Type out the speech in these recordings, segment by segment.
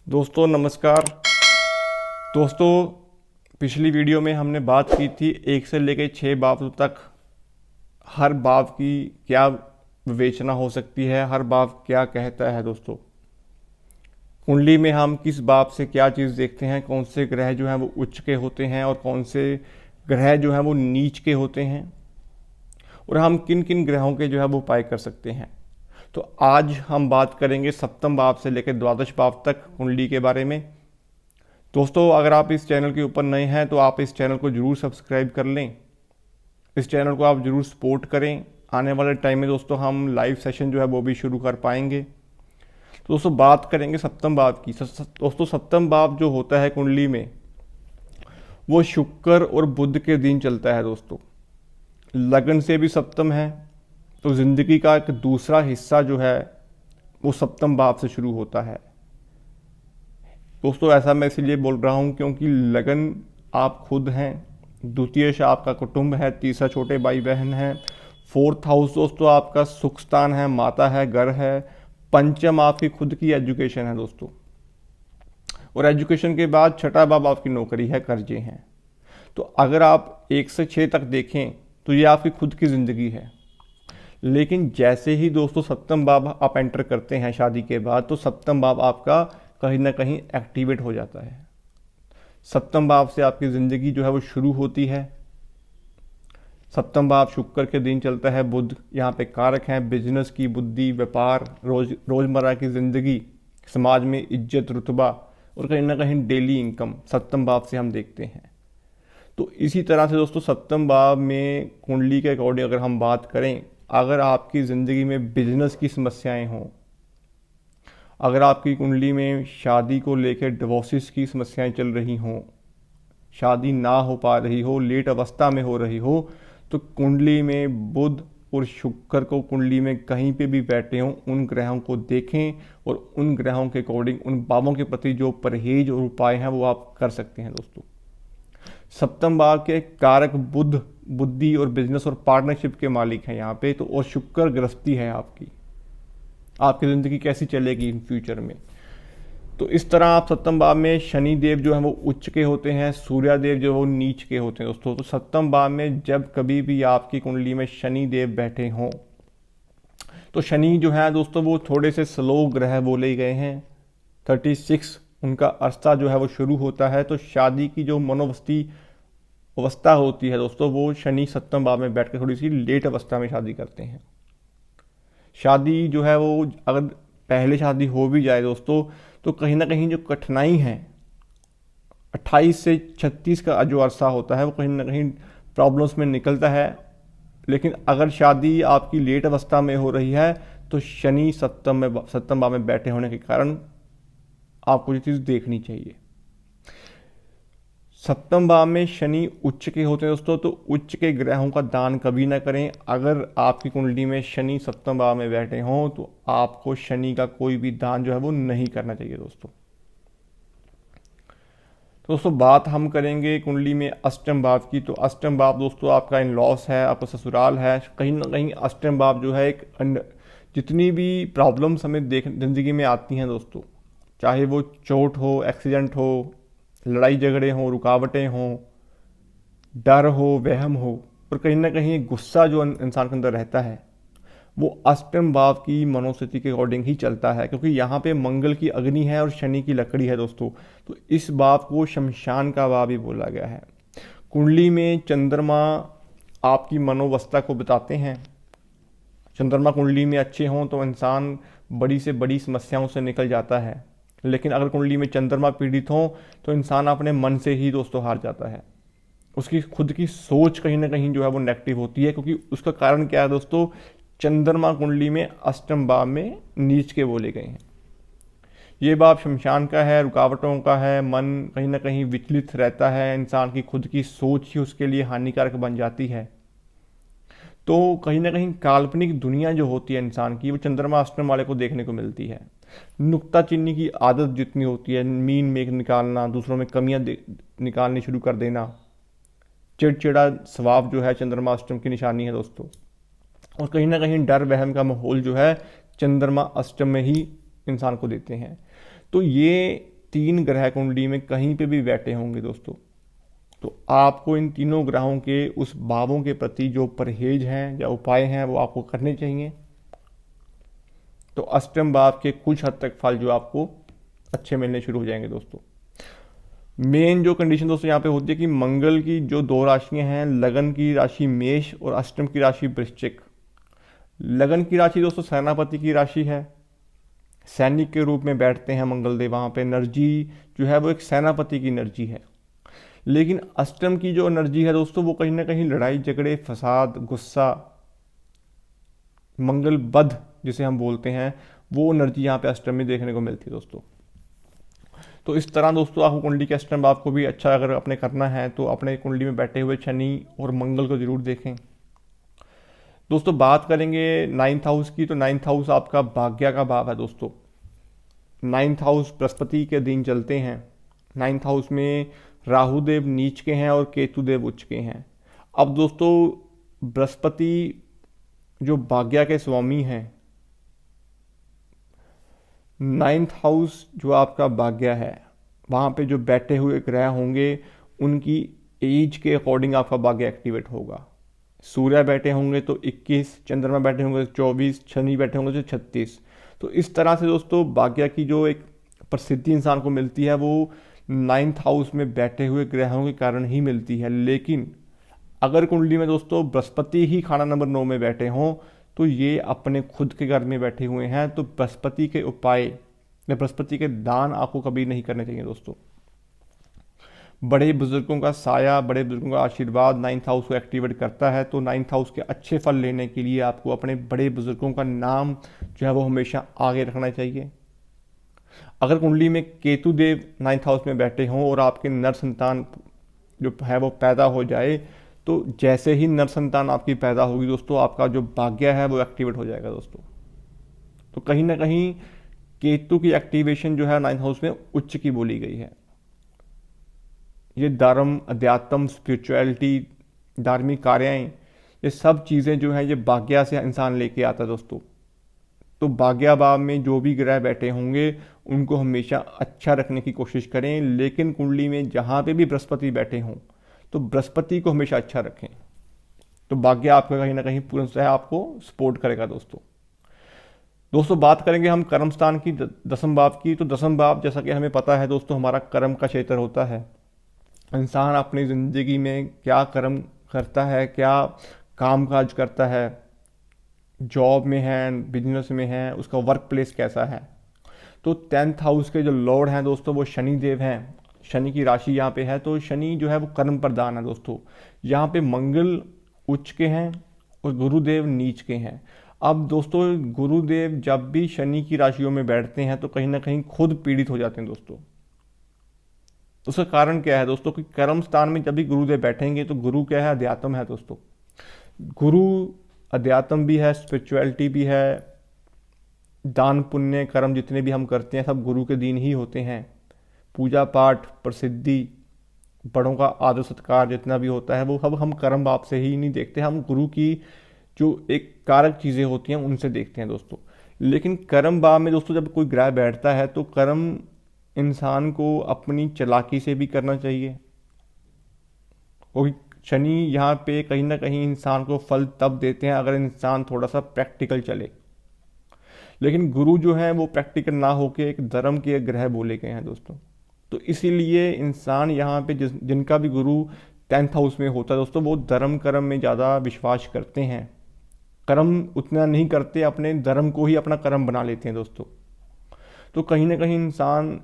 दोस्तों नमस्कार। दोस्तों पिछली वीडियो में हमने बात की थी 1 से लेकर 6 भाव तक हर भाव की क्या विवेचना हो सकती है, हर भाव क्या कहता है। दोस्तों कुंडली में हम किस भाव से क्या चीज़ देखते हैं, कौन से ग्रह जो हैं वो उच्च के होते हैं और कौन से ग्रह जो हैं वो नीच के होते हैं, और हम किन किन ग्रहों के जो है वो उपाय कर सकते हैं। तो आज हम बात करेंगे सप्तम भाव से लेकर द्वादश भाव तक कुंडली के बारे में। दोस्तों अगर आप इस चैनल के ऊपर नए हैं तो आप इस चैनल को ज़रूर सब्सक्राइब कर लें, इस चैनल को आप ज़रूर सपोर्ट करें। आने वाले टाइम में दोस्तों हम लाइव सेशन जो है वो भी शुरू कर पाएंगे। तो दोस्तों बात करेंगे सप्तम भाव की। दोस्तों सप्तम भाव जो होता है कुंडली में वो शुक्र और बुध के दिन चलता है। दोस्तों लगन से भी सप्तम है, तो ज़िंदगी का एक दूसरा हिस्सा जो है वो सप्तम भाव से शुरू होता है। दोस्तों ऐसा मैं इसलिए बोल रहा हूँ क्योंकि लगन आप खुद हैं, द्वितीय से आपका कुटुंब है, तीसरा छोटे भाई बहन है, फोर्थ हाउस दोस्तों आपका सुख स्थान है, माता है, घर है, पंचम आपकी खुद की एजुकेशन है दोस्तों, और एजुकेशन के बाद छठा भाव आपकी नौकरी है, कर्जे हैं। तो अगर आप 1 से 6 तक देखें तो ये आपकी खुद की ज़िंदगी है। लेकिन जैसे ही दोस्तों सप्तम भाव आप एंटर करते हैं शादी के बाद, तो सप्तम भाव आपका कहीं ना कहीं एक्टिवेट हो जाता है। सप्तम भाव से आपकी ज़िंदगी जो है वो शुरू होती है। सप्तम भाव शुक्र के दिन चलता है, बुध यहाँ पे कारक हैं बिजनेस की, बुद्धि, व्यापार, रोज़मर्रा की ज़िंदगी, समाज में इज्जत, रुतबा और कहीं ना कहीं डेली इनकम सप्तम भाव से हम देखते हैं। तो इसी तरह से दोस्तों सप्तम भाव में कुंडली के अकॉर्डिंग अगर हम बात करें, अगर आपकी ज़िंदगी में बिजनेस की समस्याएं हों, अगर आपकी कुंडली में शादी को लेकर डिवोर्सेस की समस्याएं चल रही हों, शादी ना हो पा रही हो, लेट अवस्था में हो रही हो, तो कुंडली में बुध और शुक्र को कुंडली में कहीं पे भी बैठे हों उन ग्रहों को देखें और उन ग्रहों के अकॉर्डिंग उन भावों के प्रति जो परहेज और उपाय हैं वो आप कर सकते हैं। दोस्तों सप्तम भाव के कारक बुध बुद्धि और बिजनेस और पार्टनरशिप के मालिक हैं यहाँ पे, तो और शुक्र गृहस्थी है आपकी ज़िंदगी कैसी चलेगी इन फ्यूचर में। तो इस तरह आप सप्तम भाव में शनि देव जो है वो उच्च के होते हैं, सूर्य देव जो है वो नीच के होते हैं। दोस्तों तो सप्तम भाव में जब कभी भी आपकी कुंडली में शनि देव बैठे हों, तो शनि जो है दोस्तों वो थोड़े से स्लो ग्रह बोले गए हैं। 36 उनका अरसा जो है वो शुरू होता है। तो शादी की जो मनोवस्थी अवस्था होती है दोस्तों, वो शनि सप्तम भाव में बैठकर थोड़ी सी लेट अवस्था में शादी करते हैं। शादी जो है वो अगर पहले शादी हो भी जाए दोस्तों, तो कहीं ना कहीं जो कठिनाई है 28 से 36 का जो अरसा होता है वो कहीं ना कहीं प्रॉब्लम्स में निकलता है। लेकिन अगर शादी आपकी लेट अवस्था में हो रही है तो शनि सप्तम भाव में बैठे होने के कारण आपको ये चीज़ देखनी चाहिए। सप्तम भाव में शनि उच्च के होते हैं दोस्तों, तो उच्च के ग्रहों का दान कभी ना करें। अगर आपकी कुंडली में शनि सप्तम भाव में बैठे हों तो आपको शनि का कोई भी दान जो है वो नहीं करना चाहिए दोस्तों। तो दोस्तों बात हम करेंगे कुंडली में अष्टम भाव की। तो अष्टम भाव दोस्तों आपका इन लॉस है, आपका ससुराल है। कहीं ना कहीं अष्टम भाव जो है जितनी भी प्रॉब्लम्स हमें जिंदगी में आती हैं दोस्तों, चाहे वो चोट हो, एक्सीडेंट हो, लड़ाई झगड़े हों, रुकावटें हों, डर हो, वहम हो, और कहीं ना कहीं गुस्सा जो इंसान के अंदर रहता है वो अष्टम भाव की मनोस्थिति के अकॉर्डिंग ही चलता है, क्योंकि यहाँ पे मंगल की अग्नि है और शनि की लकड़ी है दोस्तों। तो इस भाव को शमशान का भाव भी बोला गया है। कुंडली में चंद्रमा आपकी मनोवस्था को बताते हैं। चंद्रमा कुंडली में अच्छे हों तो इंसान बड़ी से बड़ी समस्याओं से निकल जाता है, लेकिन अगर कुंडली में चंद्रमा पीड़ित हो तो इंसान अपने मन से ही दोस्तों हार जाता है। उसकी खुद की सोच कहीं ना कहीं जो है वो नेगेटिव होती है, क्योंकि उसका कारण क्या है दोस्तों, चंद्रमा कुंडली में अष्टम भाव में नीच के बोले गए हैं। ये भाव शमशान का है, रुकावटों का है, मन कहीं ना कहीं विचलित रहता है, इंसान की खुद की सोच ही उसके लिए हानिकारक बन जाती है। तो कहीं ना कहीं काल्पनिक दुनिया जो होती है इंसान की, वो चंद्रमा अष्टम वाले को देखने को मिलती है। नुक्ताचीनी की आदत जितनी होती है, मीन मेघ निकालना, दूसरों में कमियां निकालनी शुरू कर देना, चिड़चिड़ा स्वभाव जो है चंद्रमा अष्टम की निशानी है दोस्तों। और कहीं ना कहीं डर वहम का माहौल जो है चंद्रमा अष्टम में ही इंसान को देते हैं। तो ये 3 ग्रह कुंडली में कहीं पे भी बैठे होंगे दोस्तों, तो आपको इन तीनों ग्रहों के उस भावों के प्रति जो परहेज हैं या उपाय हैं वो आपको करने चाहिए। तो अष्टम भाव के कुछ हद तक फल जो आपको अच्छे मिलने शुरू हो जाएंगे दोस्तों। मेन जो कंडीशन दोस्तों यहाँ पे होती है कि मंगल की जो 2 राशियां हैं, लगन की राशि मेष और अष्टम की राशि वृश्चिक। लगन की राशि दोस्तों सेनापति की राशि है, सैनिक के रूप में बैठते हैं मंगल देव, वहाँ पे एनर्जी जो है वो एक सेनापति की एनर्जी है। लेकिन अष्टम की जो एनर्जी है दोस्तों वो कहीं ना कहीं लड़ाई झगड़े, फसाद, गुस्सा, मंगल बध जिसे हम बोलते हैं, वो एनर्जी यहाँ पे अष्टम में देखने को मिलती है दोस्तों। तो इस तरह दोस्तों आपको कुंडली के अष्टम भाव को भी अच्छा अगर अपने करना है तो अपने कुंडली में बैठे हुए शनि और मंगल को जरूर देखें दोस्तों। बात करेंगे 9th हाउस की, तो 9th हाउस आपका भाग्य का भाव है दोस्तों। 9th हाउस बृहस्पति के दिन चलते हैं। 9th हाउस में राहु देव नीच के हैं और केतु देव उच्च के हैं। अब दोस्तों बृहस्पति जो भाग्य के स्वामी हैं, 9th हाउस जो आपका भाग्य है वहाँ पे जो बैठे हुए ग्रह होंगे उनकी एज के अकॉर्डिंग आपका भाग्य एक्टिवेट होगा। सूर्य बैठे होंगे तो 21, चंद्रमा बैठे होंगे तो 24, शनि बैठे होंगे तो 36। तो इस तरह से दोस्तों भाग्य की जो एक प्रसिद्धि इंसान को मिलती है वो 9th हाउस में बैठे हुए ग्रहों के कारण ही मिलती है। लेकिन अगर कुंडली में दोस्तों बृहस्पति ही खाना नंबर 9 में बैठे हों तो ये अपने खुद के घर में बैठे हुए हैं, तो बृहस्पति के उपाय या बृहस्पति के दान आपको कभी नहीं करने चाहिए दोस्तों। बड़े बुजुर्गों का साया, बड़े बुजुर्गों का आशीर्वाद 9th हाउस को एक्टिवेट करता है। तो 9th हाउस के अच्छे फल लेने के लिए आपको अपने बड़े बुजुर्गों का नाम जो है वो हमेशा आगे रखना चाहिए। अगर कुंडली में केतु देव 9th हाउस में बैठे हों और आपके नर संतान जो है वो पैदा हो जाए, तो जैसे ही नर संतान आपकी पैदा होगी दोस्तों आपका जो भाग्य है वो एक्टिवेट हो जाएगा दोस्तों। तो कहीं ना कहीं केतु की एक्टिवेशन जो है 9th हाउस में उच्च की बोली गई है। ये धर्म, अध्यात्म, स्पिरिचुअलिटी, धार्मिक कार्याएं, ये सब चीज़ें जो हैं ये भाग्य से इंसान लेके आता है दोस्तों। तो भाग्य भाव में जो भी ग्रह बैठे होंगे उनको हमेशा अच्छा रखने की कोशिश करें। लेकिन कुंडली में जहाँ पे भी बृहस्पति बैठे हों तो बृहस्पति को हमेशा अच्छा रखें, तो भाग्य आपका कहीं ना कहीं पूर्णतः आपको सपोर्ट करेगा दोस्तों। बात करेंगे हम कर्म स्थान की, 10th भाव की। तो 10th भाव जैसा कि हमें पता है दोस्तों हमारा कर्म का क्षेत्र होता है। इंसान अपनी ज़िंदगी में क्या कर्म करता है, क्या काम काज करता है, जॉब में है, बिजनेस में है, उसका वर्क प्लेस कैसा है। तो 10th हाउस के जो लॉर्ड हैं दोस्तों वो शनि देव हैं। शनि की राशि यहाँ पे है, तो शनि जो है वो कर्म प्रधान है दोस्तों। यहाँ पे मंगल उच्च के हैं और गुरुदेव नीच के हैं। अब दोस्तों गुरुदेव जब भी शनि की राशियों में बैठते हैं तो कहीं ना कहीं खुद पीड़ित हो जाते हैं दोस्तों। उसका कारण क्या है दोस्तों कि कर्म स्थान में जब भी गुरुदेव बैठेंगे तो गुरु क्या है, अध्यात्म है दोस्तों। गुरु अध्यात्म भी है, स्पिरिचुअलिटी भी है, दान पुण्य कर्म जितने भी हम करते हैं सब गुरु के दिन ही होते हैं। पूजा पाठ, प्रसिद्धि, बड़ों का आदर सत्कार जितना भी होता है वो सब हम कर्म भाव से ही नहीं देखते, हम गुरु की जो एक कारक चीज़ें होती हैं उनसे देखते हैं दोस्तों। लेकिन कर्म भाव में दोस्तों जब कोई ग्रह बैठता है तो कर्म इंसान को अपनी चालाकी से भी करना चाहिए। और शनि यहाँ पे कहीं ना कहीं इंसान को फल तब देते हैं अगर इंसान थोड़ा सा प्रैक्टिकल चले। लेकिन गुरु जो है वो प्रैक्टिकल ना होके एक धर्म के ग्रह बोले गए हैं दोस्तों। तो इसीलिए इंसान यहाँ पे जिनका भी गुरु 10th हाउस में होता है दोस्तों वो धर्म कर्म में ज़्यादा विश्वास करते हैं, कर्म उतना नहीं करते, अपने धर्म को ही अपना कर्म बना लेते हैं दोस्तों। तो कहीं ना कहीं इंसान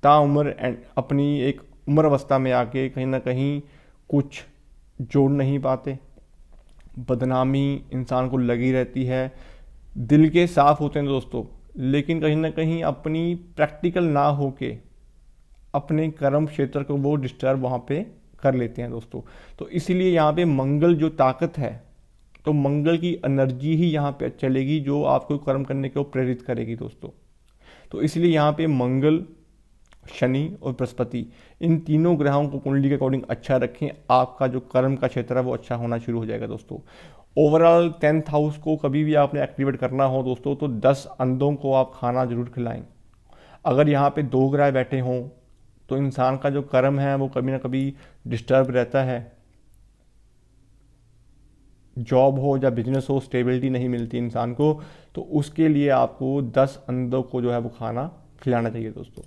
ताउम्र अपनी एक उम्र अवस्था में आके कहीं ना कहीं कुछ जोड़ नहीं पाते, बदनामी इंसान को लगी रहती है। दिल के साफ होते हैं दोस्तों लेकिन कहीं ना कहीं अपनी प्रैक्टिकल ना होके अपने कर्म क्षेत्र को वो डिस्टर्ब वहाँ पे कर लेते हैं दोस्तों। तो इसीलिए यहाँ पे मंगल जो ताकत है, तो मंगल की एनर्जी ही यहाँ पे चलेगी जो आपको कर्म करने को प्रेरित करेगी दोस्तों। तो इसलिए यहाँ पे मंगल, शनि और बृहस्पति इन तीनों ग्रहों को कुंडली के अकॉर्डिंग अच्छा रखें, आपका जो कर्म का क्षेत्र है वो अच्छा होना शुरू हो जाएगा दोस्तों। ओवरऑल 10th हाउस को कभी भी आपने एक्टिवेट करना हो दोस्तों तो 10 अंडों को आप खाना जरूर खिलाएं। अगर यहाँ पे 2 ग्रह बैठे हों तो इंसान का जो कर्म है वो कभी ना कभी डिस्टर्ब रहता है। जॉब हो या बिजनेस हो, स्टेबिलिटी नहीं मिलती इंसान को, तो उसके लिए आपको 10 अंडों को जो है वो खाना खिलाना चाहिए दोस्तों।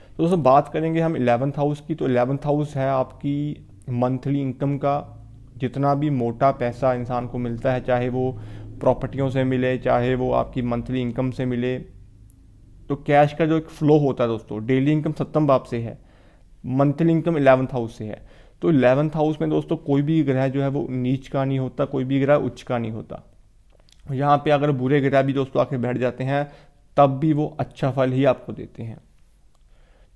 तो दोस्तों बात करेंगे हम 11th हाउस की। तो 11th हाउस है आपकी मंथली इनकम का। जितना भी मोटा पैसा इंसान को मिलता है, चाहे वो प्रॉपर्टियों से मिले, चाहे वो आपकी मंथली इनकम से मिले, तो कैश का जो एक फ्लो होता है दोस्तों, डेली इनकम 7th भाव से है, मंथली इनकम 11th हाउस से है। तो 11th हाउस में दोस्तों कोई भी ग्रह जो है वो नीच का नहीं होता, कोई भी ग्रह उच्च का नहीं होता। यहाँ पे अगर बुरे ग्रह भी दोस्तों आके बैठ जाते हैं तब भी वो अच्छा फल ही आपको देते हैं।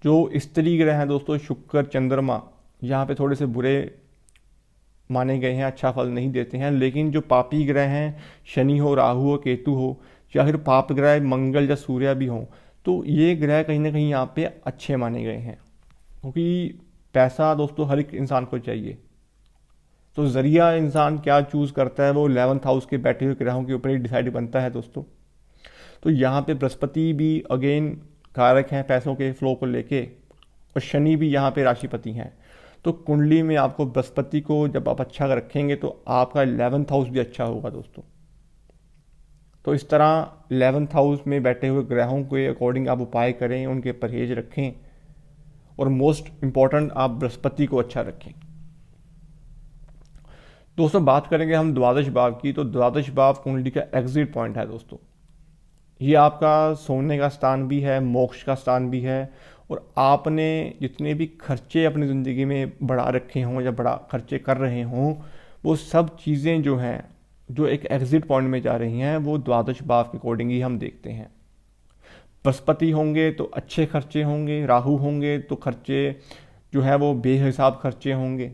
जो स्त्री ग्रह हैं दोस्तों, शुक्र, चंद्रमा, यहाँ पे थोड़े से बुरे माने गए हैं, अच्छा फल नहीं देते हैं। लेकिन जो पापी ग्रह हैं, शनि हो, राहु हो, केतु हो, या फिर पाप ग्रह मंगल या सूर्य भी हो, तो ये ग्रह कहीं ना कहीं यहाँ पे अच्छे माने गए हैं। क्योंकि पैसा दोस्तों हर एक इंसान को चाहिए, तो जरिया इंसान क्या चूज करता है वो 11th हाउस के बैठे हुए ग्रहों के ऊपर ही डिसाइड बनता है दोस्तों। तो यहाँ पे बृहस्पति भी अगेन कारक हैं पैसों के फ्लो को लेके, और शनि भी यहाँ पे राशिपति हैं। तो कुंडली में आपको बृहस्पति को जब आप अच्छा रखेंगे तो आपका 11th हाउस भी अच्छा होगा दोस्तों। तो इस तरह 11th हाउस में बैठे हुए ग्रहों के अकॉर्डिंग आप उपाय करें, उनके परहेज रखें, और मोस्ट इंपॉर्टेंट आप बृहस्पति को अच्छा रखें। दोस्तों बात करेंगे हम द्वादश भाव की। तो द्वादश भाव कुंडली का एग्जिट पॉइंट है दोस्तों। ये आपका सोने का स्थान भी है, मोक्ष का स्थान भी है, और आपने जितने भी खर्चे अपनी ज़िंदगी में बढ़ा रखे हों या बड़ा खर्चे कर रहे हों, वो सब चीज़ें जो हैं जो एक एग्जिट पॉइंट में जा रही हैं, वो द्वादश भाव के अकॉर्डिंग ही हम देखते हैं। बृहस्पति होंगे तो अच्छे खर्चे होंगे, राहु होंगे तो खर्चे जो है वो बेहिसाब खर्चे होंगे।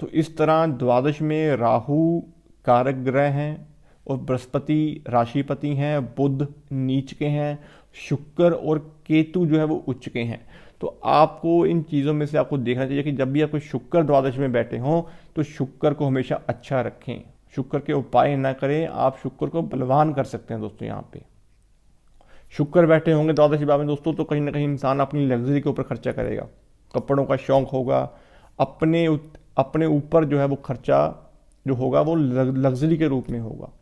तो इस तरह द्वादश में राहु कारक ग्रह हैं, और बृहस्पति राशिपति हैं, बुध नीच के हैं, शुक्र और केतु जो है वो उच्च के हैं। तो आपको इन चीज़ों में से आपको देखना चाहिए कि जब भी आपको शुक्र द्वादश में बैठे हों तो शुक्र को हमेशा अच्छा रखें, शुक्र के उपाय ना करें। आप शुक्र को बलवान कर सकते हैं दोस्तों। यहाँ पे शुक्र बैठे होंगे द्वादश भाव में दोस्तों, तो कहीं ना कहीं इंसान अपनी लग्जरी के ऊपर खर्चा करेगा, कपड़ों का शौक होगा, अपने अपने ऊपर जो है वो खर्चा जो होगा वो लग्जरी के रूप में होगा।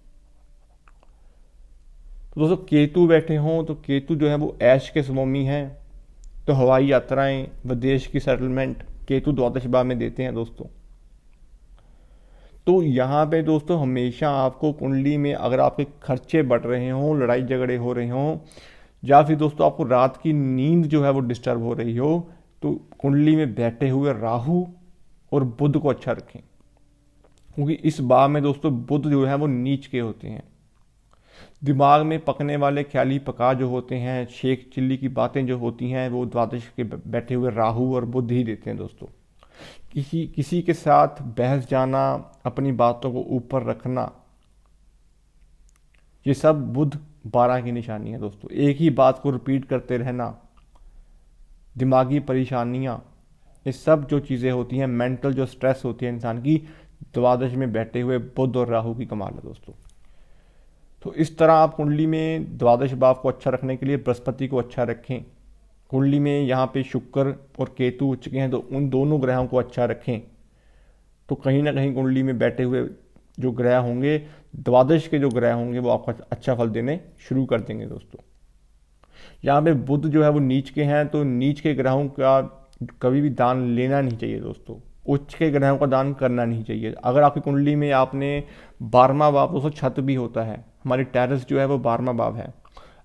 तो दोस्तों केतु बैठे हों तो केतु जो है वो ऐश के स्वामी हैं, तो हवाई यात्राएं, विदेश की सेटलमेंट केतु द्वादश भाव में देते हैं दोस्तों। तो यहाँ पे दोस्तों हमेशा आपको कुंडली में अगर आपके खर्चे बढ़ रहे हों, लड़ाई झगड़े हो रहे हों, या फिर दोस्तों आपको रात की नींद जो है वो डिस्टर्ब हो रही हो, तो कुंडली में बैठे हुए राहु और बुध को अच्छा रखें। क्योंकि इस भाव में दोस्तों बुध जो है वो नीच के होते हैं। दिमाग में पकने वाले ख्याली पका जो होते हैं, शेख चिल्ली की बातें जो होती हैं, वो द्वादश के बैठे हुए राहु और बुध ही देते हैं दोस्तों। किसी किसी के साथ बहस जाना, अपनी बातों को ऊपर रखना, ये सब बुध 12 की निशानी है दोस्तों। एक ही बात को रिपीट करते रहना, दिमागी परेशानियां, ये सब जो चीज़ें होती हैं, मेंटल जो स्ट्रेस होती है इंसान की, द्वादश में बैठे हुए बुध और राहु की कमाल है दोस्तों। तो इस तरह आप कुंडली में द्वादश भाव को अच्छा रखने के लिए बृहस्पति को अच्छा रखें। कुंडली में यहाँ पे शुक्र और केतु उच्च के हैं, तो उन दोनों ग्रहों को अच्छा रखें। तो कहीं ना कहीं कुंडली में बैठे हुए जो ग्रह होंगे, द्वादश के जो ग्रह होंगे, वो आपको अच्छा फल देने शुरू कर देंगे दोस्तों। यहाँ पे बुध जो है वो नीच के हैं, तो नीच के ग्रहों का कभी भी दान लेना नहीं चाहिए दोस्तों। उच्च के ग्रहों का दान करना नहीं चाहिए। अगर आपकी कुंडली में आपने 12वां भाव, दोस्तों छत भी होता है, हमारी टेरेस जो है वो 12वां भाव है।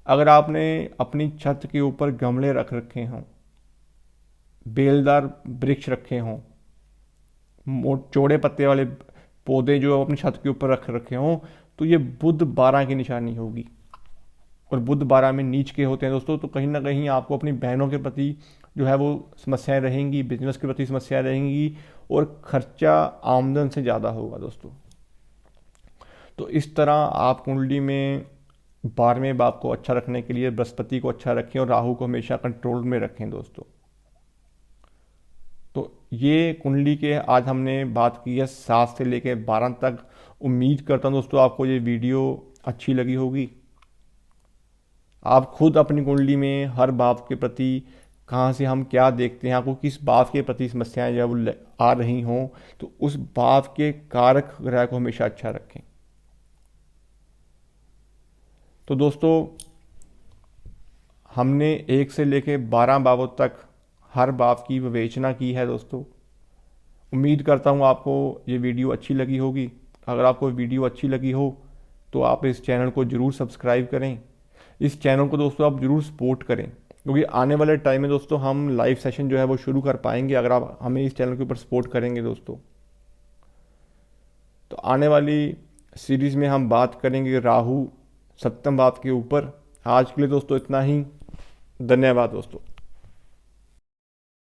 अगर आपने अपनी छत के ऊपर गमले रख रखे हों, बेलदार वृक्ष रखे हों, चौड़े पत्ते वाले पौधे जो अपनी छत के ऊपर रख रखे हों, तो ये बुध 12 की निशानी होगी। और बुध 12 में नीच के होते हैं दोस्तों, तो कहीं ना कहीं आपको अपनी बहनों के प्रति जो है वो समस्याएं रहेंगी, बिजनेस के प्रति समस्याएं रहेंगी, और खर्चा आमदन से ज़्यादा होगा दोस्तों। तो इस तरह आप कुंडली में 12वें भाव को अच्छा रखने के लिए बृहस्पति को अच्छा रखें और राहु को हमेशा कंट्रोल में रखें दोस्तों। तो ये कुंडली के आज हमने बात की है 7 से लेकर 12 तक। उम्मीद करता हूँ दोस्तों आपको ये वीडियो अच्छी लगी होगी। आप खुद अपनी कुंडली में हर भाव के प्रति कहाँ से हम क्या देखते हैं, आपको किस भाव के प्रति समस्याएं जब आ रही हों तो उस भाव के कारक ग्रह को हमेशा अच्छा रखें। तो दोस्तों हमने 1 से लेकर 12 भावों तक हर भाव की विवेचना की है दोस्तों। उम्मीद करता हूँ आपको ये वीडियो अच्छी लगी होगी। अगर आपको वीडियो अच्छी लगी हो तो आप इस चैनल को ज़रूर सब्सक्राइब करें। इस चैनल को दोस्तों आप ज़रूर सपोर्ट करें, क्योंकि आने वाले टाइम में दोस्तों हम लाइव सेशन जो है वो शुरू कर पाएंगे अगर आप हमें इस चैनल के ऊपर सपोर्ट करेंगे दोस्तों। तो आने वाली सीरीज़ में हम बात करेंगे राहु 7वें भाव के ऊपर। आज के लिए दोस्तों इतना ही। धन्यवाद दोस्तों।